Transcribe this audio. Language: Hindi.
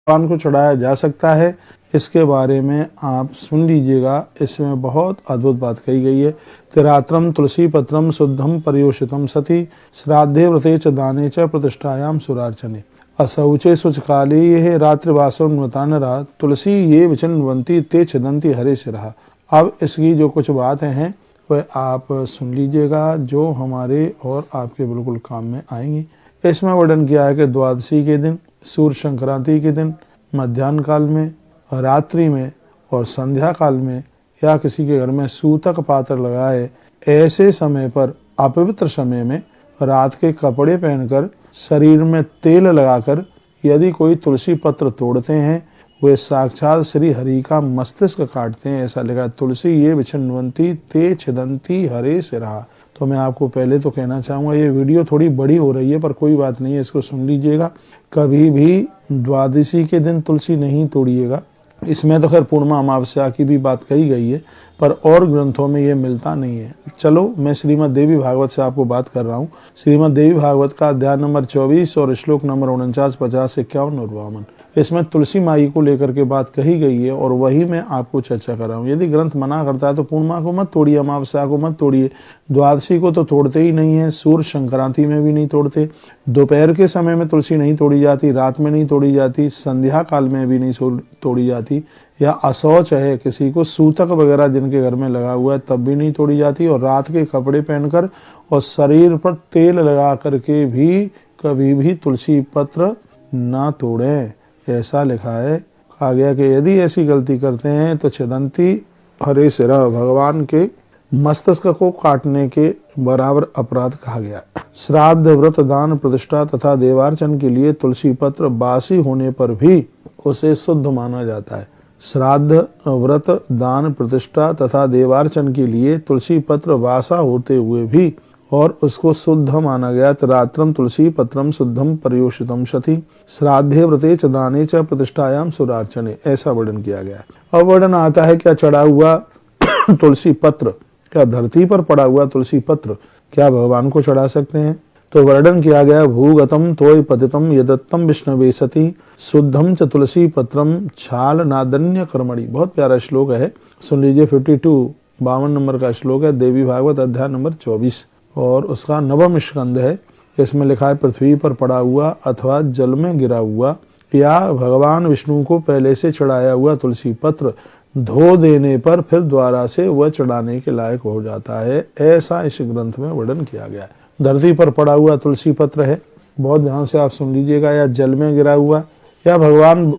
भगवान को चढ़ाया जा सकता है, इसके बारे में आप सुन लीजिएगा। इसमें बहुत अद्भुत बात कही गई है। तिरात्रम तुलसी पत्रम शुद्धम परियोषितम सती श्राद्धे व्रते च दाने च प्रतिष्ठायाम सुरार्चने असौचे सुचकाले ये रात्रिवासोन्वतानरा तुलसी ये विचन्वंती ते छिदंती हरे शिरहा। अब इसकी जो कुछ बातें हैं वह आप सुन लीजिएगा, जो हमारे और आपके बिल्कुल काम में आएंगी। इसमें वर्णन किया है कि द्वादशी के दिन, सूर्य संक्रांति के दिन, मध्याह्न काल में, रात्रि में और संध्या काल में, या किसी के घर में सूतक पात्र लगाए ऐसे समय पर, अपवित्र समय में रात के कपड़े पहनकर शरीर में तेल लगाकर यदि कोई तुलसी पत्र तोड़ते हैं, वे साक्षात श्री हरि का मस्तिष्क काटते हैं। ऐसा लिखा है, तुलसी ये विछन्वंती ते छिदंती हरे सिरहा। तो मैं आपको पहले तो कहना चाहूँगा, ये वीडियो थोड़ी बड़ी हो रही है पर कोई बात नहीं है, इसको सुन लीजिएगा। कभी भी द्वादशी के दिन तुलसी नहीं तोड़िएगा। इसमें तो खैर पूर्णिमा अमावस्या की भी बात कही गई है, पर और ग्रंथों में ये मिलता नहीं है। चलो मैं श्रीमद् देवी भागवत से आपको बात कर रहा हूँ। श्रीमद् देवी भागवत का अध्याय नंबर 24 और श्लोक नंबर 49, 50, 51 और 52, इसमें तुलसी माई को लेकर के बात कही गई है और वही मैं आपको चर्चा कर रहा हूँ। यदि ग्रंथ मना करता है तो पूर्णिमा को मत तोड़िए, अमावस्या को मत तोड़िए, द्वादशी को तो तोड़ते ही नहीं है, सूर्य संक्रांति में भी नहीं तोड़ते, दोपहर के समय में तुलसी नहीं तोड़ी जाती, रात में नहीं तोड़ी जाती, संध्या काल में भी नहीं तोड़ी जाती, या असौच है किसी को सूतक वगैरह जिनके घर में लगा हुआ है तब भी नहीं तोड़ी जाती, और रात के कपड़े पहनकर और शरीर पर तेल लगा करके भी कभी भी तुलसी पत्र ना तोड़ें। ऐसा लिखा है। कहा गया कि यदि ऐसी गलती करते हैं तो छिदंती हरे सिरा, भगवान के मस्तिष्क को काटने के बराबर अपराध कहा गया। श्राद्ध व्रत दान प्रतिष्ठा तथा देवार्चन के लिए तुलसी पत्र बासी होने पर भी उसे शुद्ध माना जाता है। श्राद्ध व्रत दान प्रतिष्ठा तथा देवार्चन के लिए तुलसी पत्र बासा होते हुए भी और उसको शुद्ध माना गया। तिरात्रम तुलसी पत्रम शुद्धम परियोषितम सती श्राद्धे व्रते च दाने च प्रतिष्ठायाम सुरार्चने, ऐसा वर्णन किया गया। अब वर्णन आता है, क्या चढ़ा हुआ तुलसी पत्र, क्या धरती पर पड़ा हुआ तुलसी पत्र क्या भगवान को चढ़ा सकते हैं? तो वर्णन किया गया, भूगतम तोय पतितम यदत्तम विष्णवे सती शुद्धम च तुलसी पत्रम छाल नादन्य कर्मणि। बहुत प्यारा श्लोक है, सुन लीजिए। 52 नंबर का श्लोक है, देवी भागवत अध्याय नंबर 24 और उसका 9वां स्कंद है। इसमें लिखा है, पृथ्वी पर पड़ा हुआ अथवा जल में गिरा हुआ या भगवान विष्णु को पहले से चढ़ाया हुआ तुलसी पत्र धो देने पर फिर द्वारा से वह चढ़ाने के लायक हो जाता है। ऐसा इस ग्रंथ में वर्णन किया गया है। धरती पर पड़ा हुआ तुलसी पत्र है, बहुत ध्यान से आप सुन लीजिएगा, या जल में गिरा हुआ, या भगवान